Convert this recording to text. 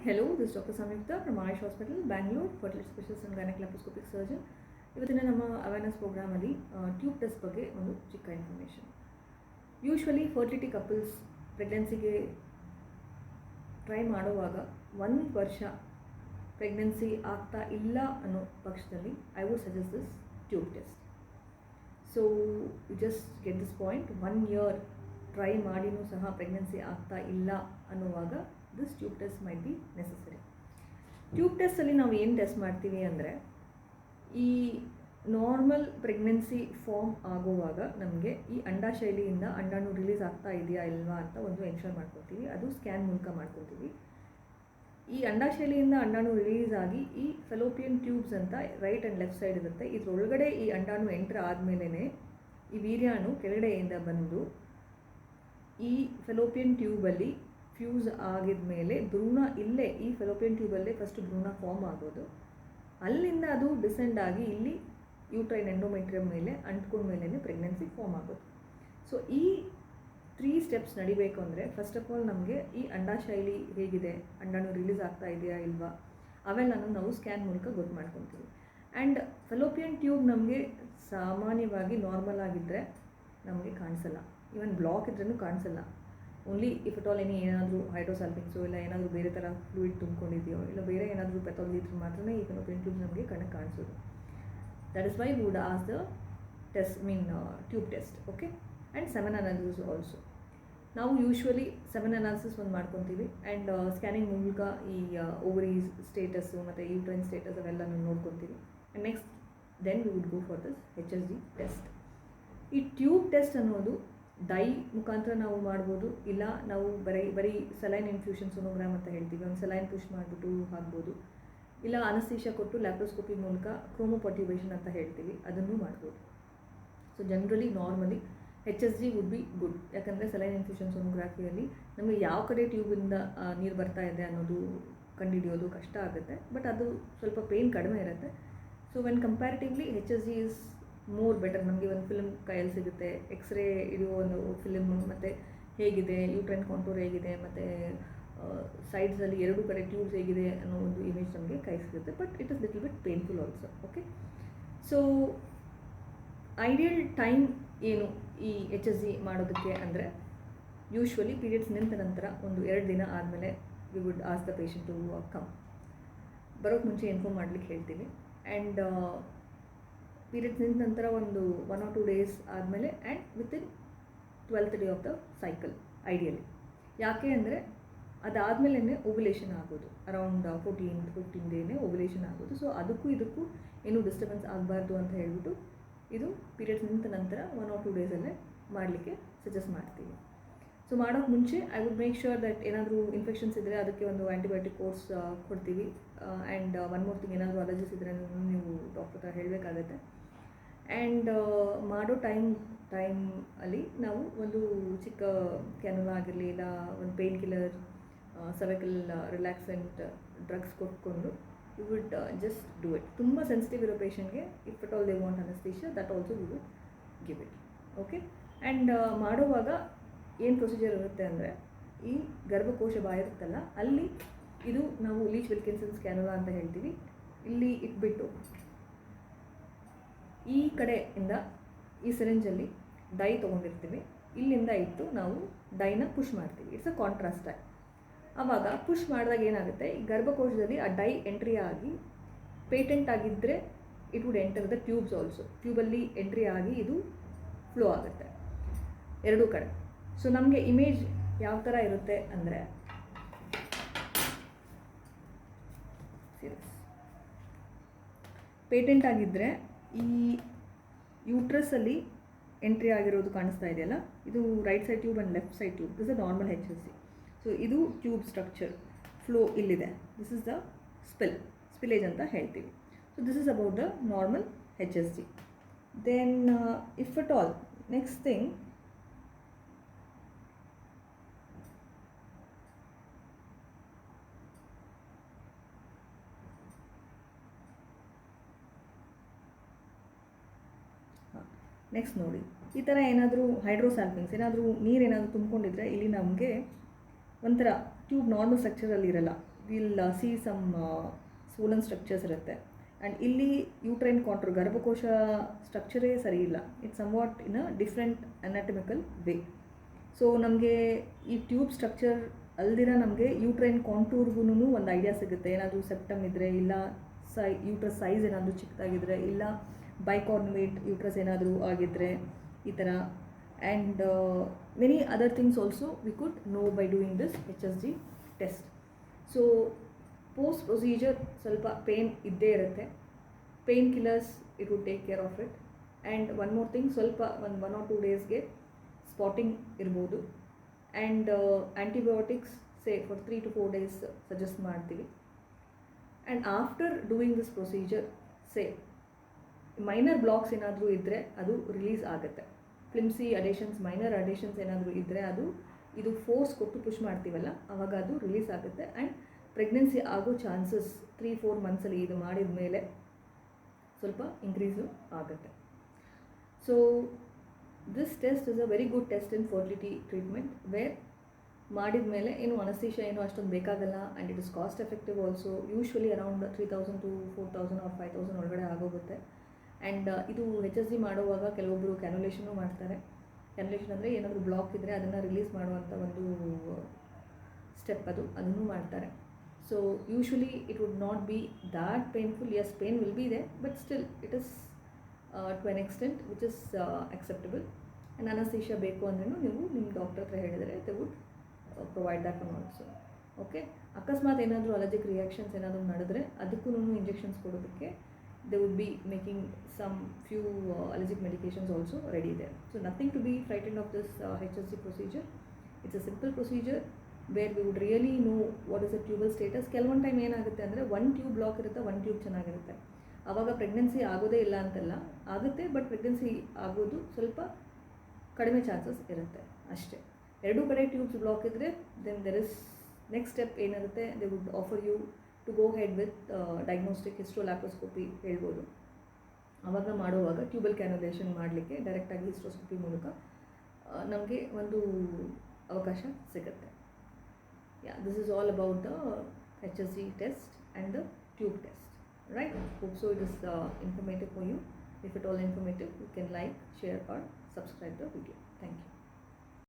Hello, this is Dr. Samyukta from Ayush Hospital, Bangalore, fertility specialist and gynec laparoscopic surgeon. ಇವತ್ತಿನ ನಮ್ಮ awareness ಪ್ರೋಗ್ರಾಮಲ್ಲಿ tube test ಬಗ್ಗೆ ಒಂದು ಚಿಕ್ಕ information. Usually fertility couples ಪ್ರೆಗ್ನೆನ್ಸಿಗೆ try ಮಾಡುವಾಗ 1 ವರ್ಷ ಪ್ರೆಗ್ನೆನ್ಸಿ ಆಗ್ತಾ ಇಲ್ಲ ಅನ್ನೋ ಪಕ್ಷದಲ್ಲಿ I would suggest this tube test. So you just get this point. 1 year try ಮಾಡಿನೂ ಸಹ ಪ್ರೆಗ್ನೆನ್ಸಿ ಆಗ್ತಾ ಇಲ್ಲ ಅನ್ನುವಾಗ this tube test might be necessary. Tube ಟೆಸ್ಟಲ್ಲಿ ನಾವು ಏನು ಟೆಸ್ಟ್ ಮಾಡ್ತೀವಿ ಅಂದರೆ, ಈ ನಾರ್ಮಲ್ ಪ್ರೆಗ್ನೆನ್ಸಿ ಫಾರ್ಮ್ ಆಗುವಾಗ ನಮಗೆ ಈ ಅಂಡಾಶೈಲಿಯಿಂದ ಅಂಡಾಣು ರಿಲೀಸ್ ಆಗ್ತಾ ಇದೆಯಾ ಇಲ್ವಾ ಅಂತ ಒಂದು ಎನ್ಶೋರ್ ಮಾಡ್ಕೊತೀವಿ. ಅದು ಸ್ಕ್ಯಾನ್ ಮೂಲಕ ಮಾಡ್ಕೊತೀವಿ. ಈ ಅಂಡಾಶೈಲಿಯಿಂದ ಅಂಡಾಣು ರಿಲೀಸ್ ಆಗಿ ಈ ಫೆಲೋಪಿಯನ್ ಟ್ಯೂಬ್ಸ್ ಅಂತ ರೈಟ್ ಆ್ಯಂಡ್ ಲೆಫ್ಟ್ ಸೈಡ್ ಇರುತ್ತೆ. ಇದರೊಳಗಡೆ ಈ ಅಂಡಾಣು ಎಂಟ್ರ್ ಆದಮೇಲೆ ಈ ವೀರ್ಯಾಣು ಕೆಳಗಡೆಯಿಂದ ಬಂದು ಈ ಫೆಲೋಪಿಯನ್ ಟ್ಯೂಬಲ್ಲಿ ಫ್ಯೂಸ್ ಆಗಿದ ಮೇಲೆ ಭ್ರೂಣ ಇಲ್ಲೇ ಈ ಫೆಲೋಪಿಯನ್ ಟ್ಯೂಬಲ್ಲೇ ಫಸ್ಟ್ ಭ್ರೂಣ ಫಾರ್ಮ್ ಆಗೋದು. ಅಲ್ಲಿಂದ ಅದು ಡಿಸೆಂಡ್ ಆಗಿ ಇಲ್ಲಿ ಯೂಟ್ರೈನ್ ಎಂಡೋಮೆಟ್ರಿಯಮ್ ಮೇಲೆ ಅಂಟ್ಕೊಂಡ ಮೇಲೆ ಪ್ರೆಗ್ನೆನ್ಸಿ ಫಾರ್ಮ್ ಆಗೋದು. ಸೊ ಈ 3 ಸ್ಟೆಪ್ಸ್ ನಡಿಬೇಕು ಅಂದರೆ ಫಸ್ಟ್ ಆಫ್ ಆಲ್ ನಮಗೆ ಈ ಅಂಡಾಶೈಲಿ ಹೇಗಿದೆ, ಅಂಡಾಣು ರಿಲೀಸ್ ಆಗ್ತಾ ಇದೆಯಾ ಇಲ್ವಾ ಅವೆಲ್ಲನೂ ನಾವು ಸ್ಕ್ಯಾನ್ ಮೂಲಕ ಗೊತ್ತು ಮಾಡ್ಕೊತೀವಿ. ಆ್ಯಂಡ್ ಫೆಲೋಪಿಯನ್ ಟ್ಯೂಬ್ ನಮಗೆ ಸಾಮಾನ್ಯವಾಗಿ ನಾರ್ಮಲ್ ಆಗಿದ್ದರೆ ನಮಗೆ ಕಾಣಿಸಲ್ಲ, ಈವನ್ ಬ್ಲಾಕ್ ಇದ್ರೂ ಕಾಣಿಸಲ್ಲ. ಓನ್ಲಿ ಇಫ್ ಇಟ್ ಆಲ್ ಏನಾದರೂ ಹೈಡ್ರೋಸಾಲ್ಪಿಂಗ್ಸು ಇಲ್ಲ ಏನಾದರೂ ಬೇರೆ ಥರ ಫ್ಲೂಯಿಡ್ ತುಂಬಿಕೊಂಡಿದೆಯೋ ಇಲ್ಲ ಬೇರೆ ಏನಾದರೂ ಪೆಥಾಲಜಿ ಇದ್ರೆ ಮಾತ್ರ ಈ ಫೆಲೋಪಿಯನ್ ಟ್ಯೂಬ್ ನಮಗೆ ಕಣ್ಣಕ್ಕೆ ಕಾಣಿಸೋದು. That is why we would as the test tube test. Okay. And semen analysis also. ನಾವು ಯೂಶ್ವಲಿ ಸೆಮೆನ್ ಅನಾಲಿಸಿಸ್ ಒಂದು ಮಾಡ್ಕೊತೀವಿ. ಆ್ಯಂಡ್ ಸ್ಕ್ಯಾನಿಂಗ್ ಮೂಲಕ ಈ ಓವರೀಸ್ ಸ್ಟೇಟಸ್ಸು ಮತ್ತು ಯೂಟ್ರೈನ್ ಸ್ಟೇಟಸ್ ಅವೆಲ್ಲನೂ ನೋಡ್ಕೊತೀವಿ. And next then we would go for this HSG test. ಈ tube test ಅನ್ನೋದು ಡೈ ಮುಖಾಂತರ ನಾವು ಮಾಡ್ಬೋದು, ಇಲ್ಲ ನಾವು ಬರೀ ಸಲೈನ್ ಇನ್ಫ್ಯೂಷನ್ ಸೋನೋಗ್ರಾಮ್ ಅಂತ ಹೇಳ್ತೀವಿ, ಒಂದು ಸಲೈನ್ ಪುಷ್ ಮಾಡಿಬಿಟ್ಟು ಹಾಕ್ಬೋದು, ಇಲ್ಲ ಅನಸ್ತೇಷಿಯಾ ಕೊಟ್ಟು ಲ್ಯಾಪ್ರೋಸ್ಕೋಪಿ ಮೂಲಕ ಕ್ರೋಮೋಪರ್ಟ್ಯೂಬೇಷನ್ ಅಂತ ಹೇಳ್ತೀವಿ, ಅದನ್ನು ಮಾಡ್ಬೋದು. So generally normally HSG would be good. ಯಾಕಂದರೆ ಸಲೈನ್ ಇನ್ಫ್ಯೂಷನ್ ಸೋನೋಗ್ರಾಫಿಯಲ್ಲಿ ನಮಗೆ ಯಾವ ಕಡೆ ಟ್ಯೂಬಿಂದ ನೀರು ಬರ್ತಾ ಇದೆ ಅನ್ನೋದು ಕಂಡುಹಿಡಿಯೋದು ಕಷ್ಟ ಆಗುತ್ತೆ, ಬಟ್ ಅದು ಸ್ವಲ್ಪ ಪೇಯ್ನ್ ಕಡಿಮೆ ಇರುತ್ತೆ. So when comparatively HSG is more better. ನಮಗೆ ಒಂದು ಫಿಲ್ಮ್ ಕೈಯಲ್ಲಿ ಸಿಗುತ್ತೆ, ಎಕ್ಸ್ರೇ ಹಿಡಿಯೋ ಒಂದು ಫಿಲ್ಮ್, ಮತ್ತು ಹೇಗಿದೆ ಯೂಟ್ರೈನ್ ಕಾಂಟೂರ್ ಹೇಗಿದೆ, ಮತ್ತು ಸೈಡ್ಸಲ್ಲಿ 2 ಕಡೆ ಟ್ಯೂಬ್ಸ್ ಹೇಗಿದೆ ಅನ್ನೋ ಒಂದು ಇಮೇಜ್ ನಮಗೆ ಕೈ ಸಿಗುತ್ತೆ. But it is little bit painful also. Okay. So ideal time ಏನು ಈ HSG ಮಾಡೋದಕ್ಕೆ ಅಂದರೆ, ಯೂಶ್ವಲಿ ಪೀರಿಯಡ್ಸ್ ನಿಂತ ನಂತರ ಒಂದು 2 ದಿನ ಆದಮೇಲೆ we would as the patient to come. ಬರೋಕ್ಕೆ ಮುಂಚೆ ಇನ್ಫಾರ್ಮ್ ಮಾಡಲಿಕ್ಕೆ ಹೇಳ್ತೀವಿ. ಆ್ಯಂಡ್ ಪೀರಿಯಡ್ಸ್ ನಿಂತ ನಂತರ ಒಂದು 1 or 2 ಡೇಸ್ ಆದಮೇಲೆ and within 12th day of the cycle ideally. ಯಾಕೆ ಅಂದರೆ ಅದಾದಮೇಲೆ ಓವ್ಯುಲೇಷನ್ ಆಗೋದು, ಅರೌಂಡ್ 14-15 ಡೇನೇ ಓವ್ಯುಲೇಷನ್ ಆಗೋದು. ಸೊ ಅದಕ್ಕೂ ಇದಕ್ಕೂ ಏನೂ ಡಿಸ್ಟರ್ಬೆನ್ಸ್ ಆಗಬಾರ್ದು ಅಂತ ಹೇಳ್ಬಿಟ್ಟು ಇದು ಪೀರಿಯಡ್ಸ್ ನಿಂತ ನಂತರ 1 or 2 ಡೇಸಲ್ಲೇ ಮಾಡಲಿಕ್ಕೆ ಸಜೆಸ್ಟ್ ಮಾಡ್ತೀವಿ. ಸೊ ಮಾಡೋಕ್ಕೆ ಮುಂಚೆ I would make sure that ಏನಾದರೂ ಇನ್ಫೆಕ್ಷನ್ಸ್ ಇದ್ದರೆ ಅದಕ್ಕೆ ಒಂದು ಆ್ಯಂಟಿಬಯೋಟಿಕ್ ಕೋರ್ಸ್ ಕೊಡ್ತೀವಿ. ಆ್ಯಂಡ್ ಒನ್ ಮೋರ್ ಥಿಂಗ್, ಏನಾದರೂ ಅಲರ್ಜೀಸ್ ಇದ್ದರೆ ನೀವು ಡಾಕ್ಟರ್ ಹತ್ರ ಹೇಳಬೇಕಾಗತ್ತೆ. ಆ್ಯಂಡ್ ಮಾಡೋ ಟೈಮಲ್ಲಿ ನಾವು ಒಂದು ಚಿಕ್ಕ ಕ್ಯಾನುಲಾ ಆಗಿರಲಿ, ಇಲ್ಲ ಒಂದು pain killer, cervical relaxant drugs ಕೊಟ್ಕೊಂಡು you would just do it. ತುಂಬ ಸೆನ್ಸಿಟಿವ್ ಇರೋ ಪೇಷಂಟ್ಗೆ if it all they want anaesthesia that also we would give it. Okay. And ಮಾಡುವಾಗ ಏನು ಪ್ರೊಸೀಜರ್ ಇರುತ್ತೆ ಅಂದರೆ, ಈ ಗರ್ಭಕೋಶ ಬಾಯಿರುತ್ತಲ್ಲ ಅಲ್ಲಿ ಇದು ನಾವು ಲೀಚ್ ವಿಲ್ಕಿನ್ಸನ್ಸ್ ಕ್ಯಾನುಲಾ ಅಂತ ಹೇಳ್ತೀವಿ, ಇಲ್ಲಿ ಇಟ್ಬಿಟ್ಟು ಈ ಕಡೆಯಿಂದ ಈ ಸಿರಿಂಜಲ್ಲಿ ಡೈ ತೊಗೊಂಡಿರ್ತೀವಿ, ಇಲ್ಲಿಂದ ಇಟ್ಟು ನಾವು ಡೈನ ಪುಷ್ ಮಾಡ್ತೀವಿ. It's a contrast dye. ಆವಾಗ ಪುಷ್ ಮಾಡಿದಾಗ ಏನಾಗುತ್ತೆ, ಈ ಗರ್ಭಕೋಶದಲ್ಲಿ ಆ ಡೈ ಎಂಟ್ರಿ ಆಗಿ ಪೇಟೆಂಟ್ ಆಗಿದ್ದರೆ it would enter the tubes also. ಟ್ಯೂಬಲ್ಲಿ ಎಂಟ್ರಿ ಆಗಿ ಇದು ಫ್ಲೋ ಆಗುತ್ತೆ 2 ಕಡೆ. ಸೊ ನಮಗೆ ಇಮೇಜ್ ಯಾವ ಥರ ಇರುತ್ತೆ ಅಂದರೆ, ಪೇಟೆಂಟ್ ಆಗಿದ್ದರೆ ಈ ಯೂಟ್ರಸಲ್ಲಿ ಎಂಟ್ರಿ ಆಗಿರೋದು ಕಾಣಿಸ್ತಾ ಇದೆಯಲ್ಲ, ಇದು right side tube and left side tube. This is normal HSG. So ಇದು ಟ್ಯೂಬ್ ಸ್ಟ್ರಕ್ಚರ್, ಫ್ಲೋ ಇಲ್ಲಿದೆ. ದಿಸ್ ಇಸ್ ದ ಸ್ಪಿಲೇಜ್ ಅಂತ ಹೇಳ್ತೀವಿ. So this is about the normal HSG. Then if at all next thing, next ನೋಡಿ, ಈ ಥರ ಏನಾದರೂ ಹೈಡ್ರೋಸಾಲ್ಪಿಂಗ್ಸ್, ಏನಾದರೂ ನೀರೇನಾದರೂ ತುಂಬಿಕೊಂಡಿದ್ರೆ ಇಲ್ಲಿ ನಮಗೆ ಒಂಥರ ಟ್ಯೂಬ್ ನಾರ್ಮಲ್ ಸ್ಟ್ರಕ್ಚರಲ್ಲಿ ಇರಲ್ಲ, will see some swollen structures ಇರುತ್ತೆ. ಆ್ಯಂಡ್ ಇಲ್ಲಿ ಯೂಟ್ರೈನ್ ಕಾಂಟ್ರ್ ಗರ್ಭಕೋಶ ಸ್ಟ್ರಕ್ಚರೇ ಸರಿ ಇಲ್ಲ, it's somewhat in a different anatomical way. So ನಮಗೆ ಈ ಟ್ಯೂಬ್ ಸ್ಟ್ರಕ್ಚರ್ ಅಲ್ದಿರ ನಮಗೆ ಯೂಟ್ರೈನ್ ಕಾಂಟೂರ್ಗೂ ಒಂದು ಐಡಿಯಾ ಸಿಗುತ್ತೆ. ಏನಾದರೂ ಸೆಪ್ಟಮ್ ಇದ್ದರೆ, ಇಲ್ಲ ಯೂಟ್ರಸ್ ಸೈಜ್ ಏನಾದರೂ ಚಿಕ್ಕದಾಗಿದ್ದರೆ, ಇಲ್ಲ ಬೈಕಾರ್ನುವೇಟ್ ಯೂಟ್ರಸ್ ಏನಾದರೂ ಆಗಿದ್ದರೆ ಈ ಥರ. And many other things also we could know by doing this HSG test. So post procedure ಸ್ವಲ್ಪ ಪೇನ್ ಇದ್ದೇ ಇರುತ್ತೆ. Painkillers it would take care of it. And one more thing, ಸ್ವಲ್ಪ ಒಂದು 1 or 2 ಡೇಸ್ಗೆ ಸ್ಪಾಟಿಂಗ್ ಇರ್ಬೋದು. And antibiotics for 3 to 4 days suggest ಮಾಡ್ತೀವಿ. And after doing this procedure minor blocks ಏನಾದರೂ ಇದ್ದರೆ ಅದು ರಿಲೀಸ್ ಆಗುತ್ತೆ. ಫ್ಲಿಮ್ಸಿ ಅಡೇಷನ್ಸ್, ಮೈನರ್ ಅಡೇಷನ್ಸ್ ಏನಾದರೂ ಇದ್ದರೆ ಅದು ಇದು ಫೋರ್ಸ್ ಕೊಟ್ಟು ಪುಷ್ ಮಾಡ್ತೀವಲ್ಲ ಆವಾಗ ಅದು ರಿಲೀಸ್ ಆಗುತ್ತೆ. ಆ್ಯಂಡ್ ಪ್ರೆಗ್ನೆನ್ಸಿ ಆಗೋ ಚಾನ್ಸಸ್ 3-4 ಮಂತ್ಸಲ್ಲಿ ಇದು ಮಾಡಿದ ಮೇಲೆ ಸ್ವಲ್ಪ ಇನ್ಕ್ರೀಸು ಆಗುತ್ತೆ. So this test is a very good test in fertility treatment, where ಮಾಡಿದ ಮೇಲೆ ಏನು ಅನಸ್ತೇಷಿಯಾ ಏನು ಅಷ್ಟೊಂದು ಬೇಕಾಗಲ್ಲ. And it is cost effective also. Usually around 3,000 to 4,000 or 5,000 ಒಳಗಡೆ ಆಗೋಗುತ್ತೆ. ಆ್ಯಂಡ್ ಇದು HSG ಮಾಡುವಾಗ ಕೆಲವೊಬ್ಬರು ಕ್ಯಾನುಲೇಷನು ಮಾಡ್ತಾರೆ. ಕ್ಯಾನುಲೇಷನ್ ಅಂದರೆ ಏನಾದರೂ ಬ್ಲಾಕ್ ಇದ್ದರೆ ಅದನ್ನು ರಿಲೀಸ್ ಮಾಡುವಂಥ ಒಂದು ಸ್ಟೆಪ್ ಅದನ್ನು ಮಾಡ್ತಾರೆ. So usually it would not be that painful. Yes, pain will be there, but still it is to an extent which is acceptable. And anaesthesia ಬೇಕು ಅಂದ್ರೂ ನೀವು ನಿಮ್ಮ ಡಾಕ್ಟರ್ ಹತ್ರ ಹೇಳಿದರೆ they would provide that one also. Okay, ಅಕಸ್ಮಾತ್ ಏನಾದರೂ allergic reactions ಏನಾದರೂ ನಡೆದ್ರೆ ಅದಕ್ಕೂ ಇಂಜೆಕ್ಷನ್ಸ್ ಕೊಡೋದಕ್ಕೆ they would be making some few allergic medications also ready there. So nothing to be frightened of this HSG procedure. It's a simple procedure where we would really know what is the tubal status. ಕೆಲವೊಂದು time ಏನಾಗುತ್ತೆ ಅಂದರೆ ಒಂದು tube block ಇರುತ್ತೆ, ಒಂದು tube ಚೆನ್ನಾಗಿರುತ್ತೆ. ಆವಾಗ pregnancy ಆಗೋದೇ ಇಲ್ಲ ಅಂತಲ್ಲ, ಆಗುತ್ತೆ, ಬಟ್ ಪ್ರೆಗ್ನೆನ್ಸಿ ಆಗೋದು ಸ್ವಲ್ಪ ಕಡಿಮೆ ಚಾನ್ಸಸ್ ಇರುತ್ತೆ ಅಷ್ಟೇ. ಎರಡೂ ಕಡೆ ಟ್ಯೂಬ್ಸ್ ಬ್ಲಾಕ್ ಇದ್ದರೆ then there is next step ಏನಿರುತ್ತೆ, they would offer you to go head with diagnostic hysterolaparoscopy ಹೇಳ್ಬೋದು. ಆವಾಗ ಮಾಡುವಾಗ ಟ್ಯೂಬಲ್ ಕ್ಯಾನುಲೇಷನ್ ಮಾಡಲಿಕ್ಕೆ ಡೈರೆಕ್ಟಾಗಿ ಹಿಸ್ಟೋಸ್ಕೋಪಿ ಮೂಲಕ ನಮಗೆ ಒಂದು ಅವಕಾಶ ಸಿಗುತ್ತೆ. Yeah, this is all about the HSG test and the tube test, right? Hope so it is informative for you. If at all informative, you can like, share or subscribe the video. Thank you.